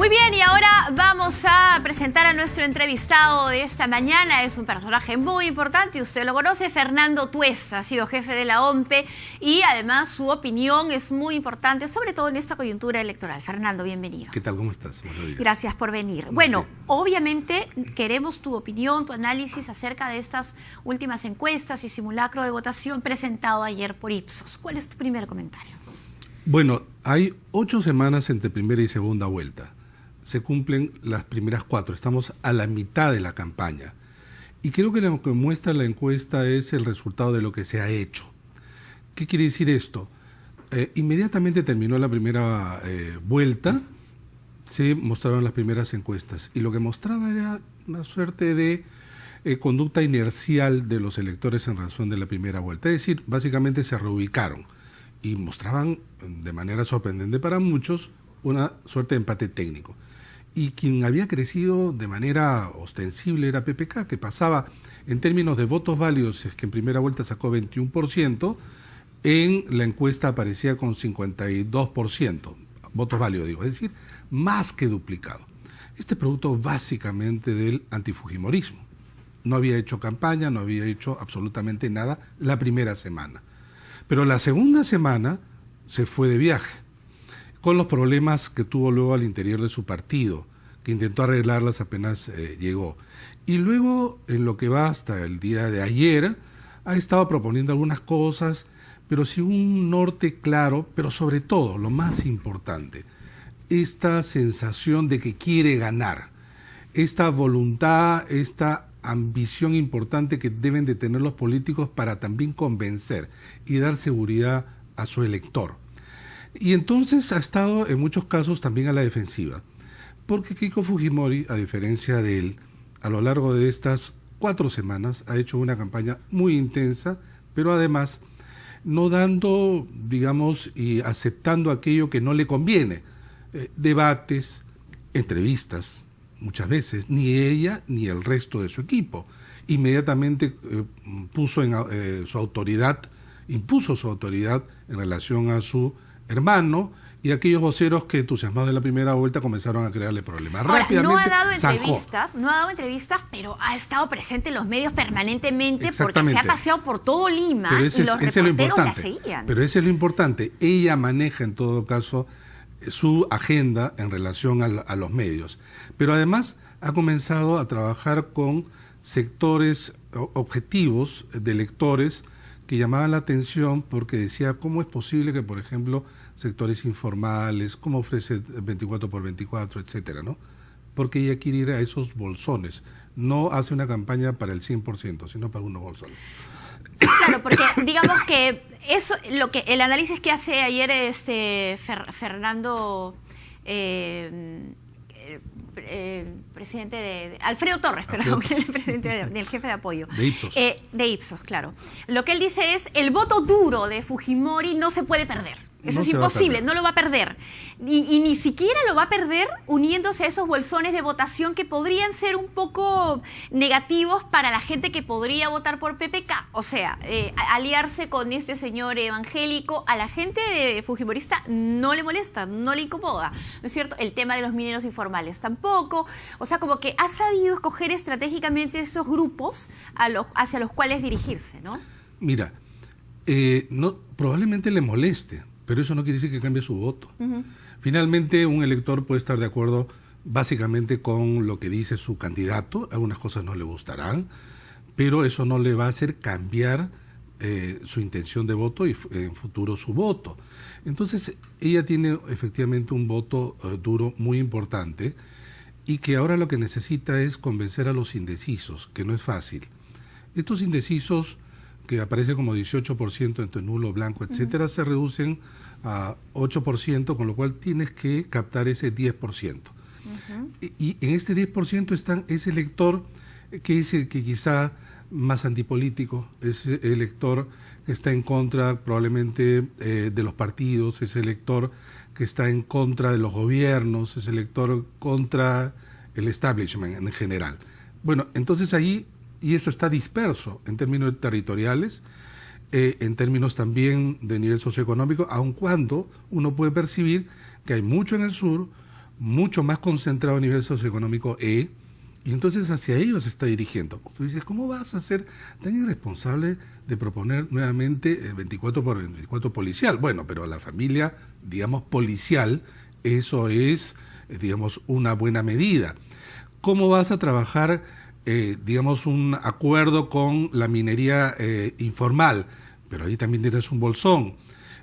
Muy bien, y ahora vamos a presentar a nuestro entrevistado de esta mañana. Es un personaje muy importante, usted lo conoce, Fernando Tuesta, ha sido jefe de la OMPE y además su opinión es muy importante, sobre todo en esta coyuntura electoral. Fernando, bienvenido. ¿Qué tal? ¿Cómo estás? Buenos días. Gracias por venir. Bueno, obviamente queremos tu opinión, tu análisis acerca de estas últimas encuestas y simulacro de votación presentado ayer por Ipsos. ¿Cuál es tu primer comentario? Bueno, hay 8 semanas entre primera y segunda vuelta. Se cumplen las primeras 4, estamos a la mitad de la campaña. Y creo que lo que muestra la encuesta es el resultado de lo que se ha hecho. ¿Qué quiere decir esto? Inmediatamente terminó la primera vuelta, se mostraron las primeras encuestas. Y lo que mostraba era una suerte de conducta inercial de los electores en razón de la primera vuelta. Es decir, básicamente se reubicaron y mostraban de manera sorprendente para muchos una suerte de empate técnico. Y quien había crecido de manera ostensible era PPK, que pasaba en términos de votos válidos, es que en primera vuelta sacó 21%, en la encuesta aparecía con 52%, votos válidos digo, es decir, más que duplicado. Este producto básicamente del antifujimorismo. No había hecho campaña, no había hecho absolutamente nada la primera semana. Pero la segunda semana se fue de viaje, con los problemas que tuvo luego al interior de su partido, que intentó arreglarlas apenas llegó. Y luego, en lo que va hasta el día de ayer, ha estado proponiendo algunas cosas, pero sin un norte claro, pero sobre todo, lo más importante, esta sensación de que quiere ganar, esta voluntad, esta ambición importante que deben de tener los políticos para también convencer y dar seguridad a su elector. Y entonces ha estado en muchos casos también a la defensiva, porque Keiko Fujimori, a diferencia de él, a lo largo de estas 4 semanas ha hecho una campaña muy intensa, pero además no dando, digamos, y aceptando aquello que no le conviene. Debates, entrevistas, muchas veces, ni ella ni el resto de su equipo. Inmediatamente impuso su autoridad en relación a su hermano y aquellos voceros que entusiasmados de la primera vuelta comenzaron a crearle problemas. Ahora, rápidamente no ha dado entrevistas, pero ha estado presente en los medios permanentemente porque se ha paseado por todo Lima y los reporteros la seguían. Pero ese es lo importante. Ella maneja en todo caso su agenda en relación a los medios. Pero además ha comenzado a trabajar con sectores objetivos de electores que llamaban la atención porque decía cómo es posible que, por ejemplo, sectores informales, cómo ofrece 24x24, etcétera, ¿no? Porque ella quiere ir a esos bolsones. No hace una campaña para el 100%, sino para unos bolsones. Claro, porque digamos que eso, el análisis que hace ayer Fernando, presidente de Alfredo Torres, perdón, que es el presidente del jefe de apoyo. De Ipsos. De Ipsos, claro. Lo que él dice es, el voto duro de Fujimori no se puede perder. Eso es imposible, no lo va a perder. Y ni siquiera lo va a perder uniéndose a esos bolsones de votación que podrían ser un poco negativos para la gente que podría votar por PPK. O sea, aliarse con este señor evangélico, a la gente fujimorista no le molesta, no le incomoda, ¿no es cierto? El tema de los mineros informales tampoco. O sea, como que ha sabido escoger estratégicamente esos grupos hacia los cuales dirigirse, ¿no? Mira, probablemente le moleste, pero eso no quiere decir que cambie su voto. Finalmente, un elector puede estar de acuerdo básicamente con lo que dice su candidato, algunas cosas no le gustarán, pero eso no le va a hacer cambiar su intención de voto y en futuro su voto. Entonces, ella tiene efectivamente un voto duro muy importante y que ahora lo que necesita es convencer a los indecisos, que no es fácil. Estos indecisos que aparece como 18% entre nulo, blanco, etcétera, se reducen a 8%, con lo cual tienes que captar ese 10%. Y en este 10% está ese elector que es el que quizá más antipolítico, ese elector que está en contra probablemente de los partidos, ese elector que está en contra de los gobiernos, ese elector contra el establishment en general. Bueno, entonces ahí, y eso está disperso en términos territoriales, en términos también de nivel socioeconómico, aun cuando uno puede percibir que hay mucho en el sur, mucho más concentrado a nivel socioeconómico E, y entonces hacia ellos se está dirigiendo. Tú dices, ¿cómo vas a ser tan irresponsable de proponer nuevamente el 24 por 24 policial? Bueno, pero la familia, digamos, policial, eso es, digamos, una buena medida. ¿Cómo vas a trabajar, digamos, un acuerdo con la minería informal? Pero ahí también tienes un bolsón.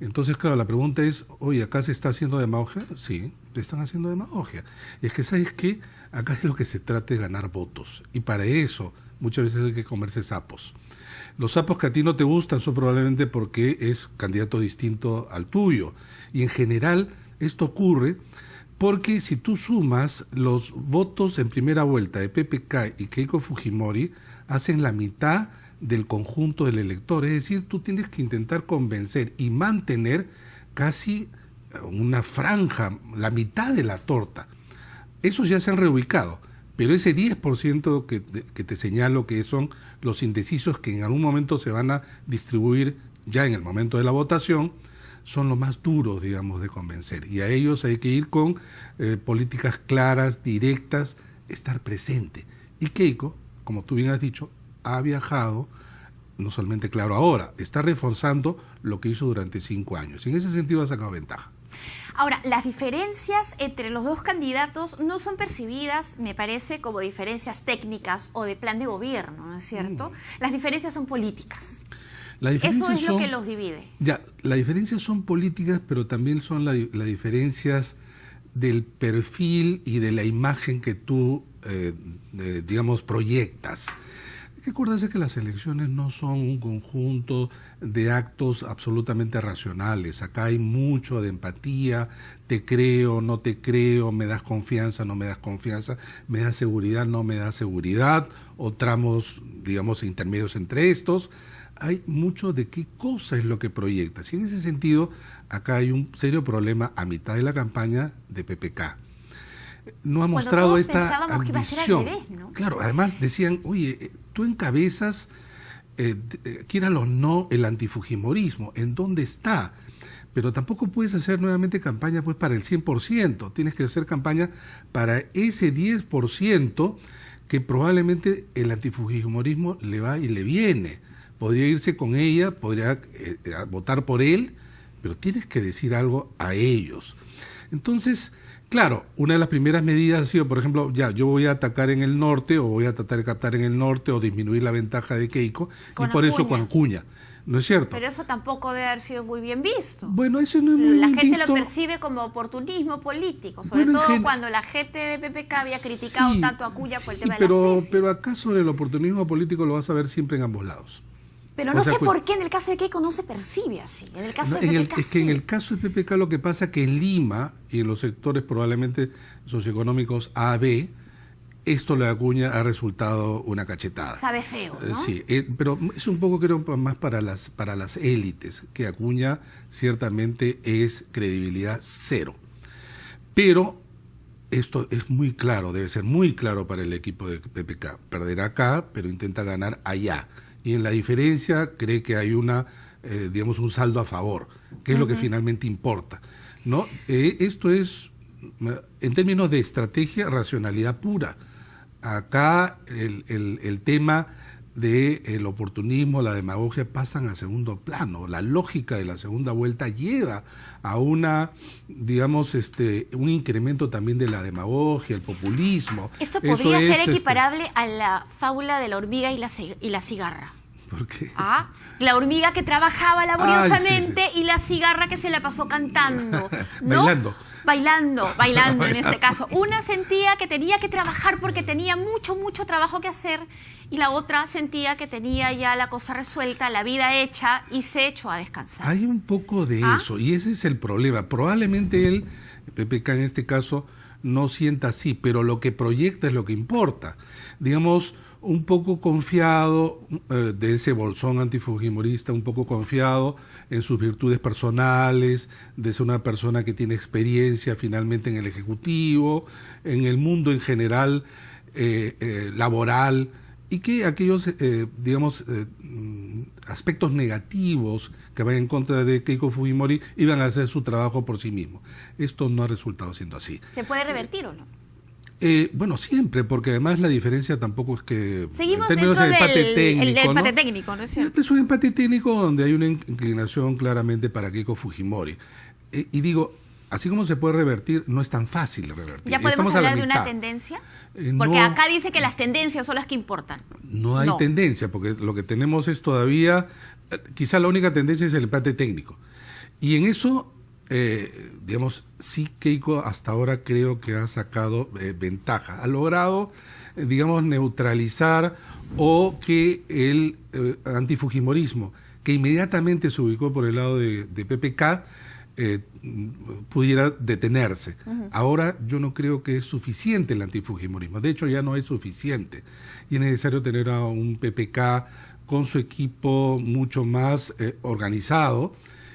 Entonces, claro, la pregunta es, oye, ¿acá se está haciendo demagogia? Sí, te están haciendo demagogia. Y es que, ¿sabes qué? Acá es lo que se trata de ganar votos. Y para eso, muchas veces hay que comerse sapos. Los sapos que a ti no te gustan son probablemente porque es candidato distinto al tuyo. Y en general, esto ocurre porque si tú sumas los votos en primera vuelta de PPK y Keiko Fujimori, hacen la mitad del conjunto del elector, es decir, tú tienes que intentar convencer y mantener casi una franja, la mitad de la torta. Esos ya se han reubicado, pero ese 10% que te señalo que son los indecisos que en algún momento se van a distribuir ya en el momento de la votación, son los más duros, digamos, de convencer. Y a ellos hay que ir con políticas claras, directas, estar presente. Y Keiko, como tú bien has dicho, ha viajado, no solamente claro ahora, está reforzando lo que hizo durante 5 años. Y en ese sentido ha sacado ventaja. Ahora, las diferencias entre los dos candidatos no son percibidas, me parece, como diferencias técnicas o de plan de gobierno, ¿no es cierto? Las diferencias son políticas. Eso es lo que los divide. Ya, las diferencias son políticas, pero también son las diferencias del perfil y de la imagen que tú, digamos, proyectas. Hay que acordarse que las elecciones no son un conjunto de actos absolutamente racionales. Acá hay mucho de empatía, te creo, no te creo, me das confianza, no me das confianza, me das seguridad, no me das seguridad, o tramos, digamos, intermedios entre estos. Hay mucho de qué cosa es lo que proyectas. Y en ese sentido, acá hay un serio problema a mitad de la campaña de PPK. No ha mostrado esta ambición. Que iba a ser al revés, ¿no? Claro, además decían, oye, tú encabezas, quíralo o no, el antifujimorismo. ¿En dónde está? Pero tampoco puedes hacer nuevamente campaña pues para el 100%. Tienes que hacer campaña para ese 10% que probablemente el antifujimorismo le va y le viene. Podría irse con ella, podría votar por él, pero tienes que decir algo a ellos. Entonces, claro, una de las primeras medidas ha sido, por ejemplo, ya, yo voy a atacar en el norte, o voy a tratar de captar en el norte, o disminuir la ventaja de Keiko, y por eso con Acuña. ¿No es cierto? Pero eso tampoco debe haber sido muy bien visto. Bueno, eso no es muy bien visto. La gente lo percibe como oportunismo político, sobre todo cuando la gente de PPK había criticado tanto a Acuña por el tema de las tesis. Pero acaso el oportunismo político lo vas a ver siempre en ambos lados. Pero no sé por qué en el caso de Keiko no se percibe así. En el caso de PPK es que en el caso de PPK lo que pasa es que en Lima y en los sectores probablemente socioeconómicos A, B, esto de Acuña ha resultado una cachetada. Sabe feo, ¿no? Sí, pero es un poco creo más para las élites, que Acuña ciertamente es credibilidad cero. Pero esto es muy claro, debe ser muy claro para el equipo de PPK. Perderá acá, pero intenta ganar allá. Y en la diferencia cree que hay digamos, un saldo a favor, que es lo que finalmente importa, ¿no? Esto es, en términos de estrategia, racionalidad pura. Acá el tema del oportunismo, la demagogia pasan a segundo plano. La lógica de la segunda vuelta lleva a digamos, un incremento también de la demagogia, el populismo. Esto podría ser equiparable a la fábula de la hormiga y la cigarra. ¿Por qué? La hormiga que trabajaba laboriosamente y la cigarra que se la pasó cantando, ¿no? Bailando en este caso. Una sentía que tenía que trabajar porque tenía mucho trabajo que hacer, y la otra sentía que tenía ya la cosa resuelta, la vida hecha, y se echó a descansar. Hay un poco de eso, y ese es el problema. Probablemente él, PPK en este caso, no sienta así, pero lo que proyecta es lo que importa. Digamos, un poco confiado de ese bolsón antifujimorista, un poco confiado en sus virtudes personales, de ser una persona que tiene experiencia finalmente en el Ejecutivo, en el mundo en general laboral, y que aquellos, digamos, aspectos negativos que vayan en contra de Keiko Fujimori iban a hacer su trabajo por sí mismos. Esto no ha resultado siendo así. ¿Se puede revertir o no? Bueno, siempre, porque además la diferencia tampoco es que... Seguimos en términos dentro de empate técnico, del empate ¿no? técnico, ¿no es cierto? Es un empate técnico donde hay una inclinación claramente para Keiko Fujimori. Y digo, así como se puede revertir, no es tan fácil revertir. ¿Ya podemos Estamos a la hablar de una mitad. tendencia? No, Porque acá dice que las tendencias son las que importan. no hay tendencia, porque lo que tenemos es todavía, quizá la única tendencia es el empate técnico. Y en eso, digamos, sí Keiko hasta ahora creo que ha sacado ventaja. Ha logrado, digamos, neutralizar o que el antifujimorismo, que inmediatamente se ubicó por el lado de PPK, pudiera detenerse. Ahora yo no creo que es suficiente el antifujimorismo. De hecho, ya no es suficiente. Y es necesario tener a un PPK con su equipo mucho más organizado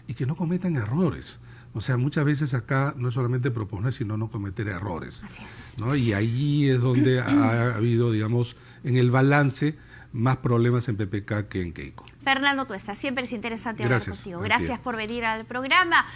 y que no cometan errores. O sea, muchas veces acá no es solamente proponer, sino no cometer errores. Así es. ¿No? Y ahí es donde ha habido, digamos, en el balance, más problemas en PPK que en Keiko. Fernando Tuesta, siempre es interesante hablar contigo. Gracias por venir al programa.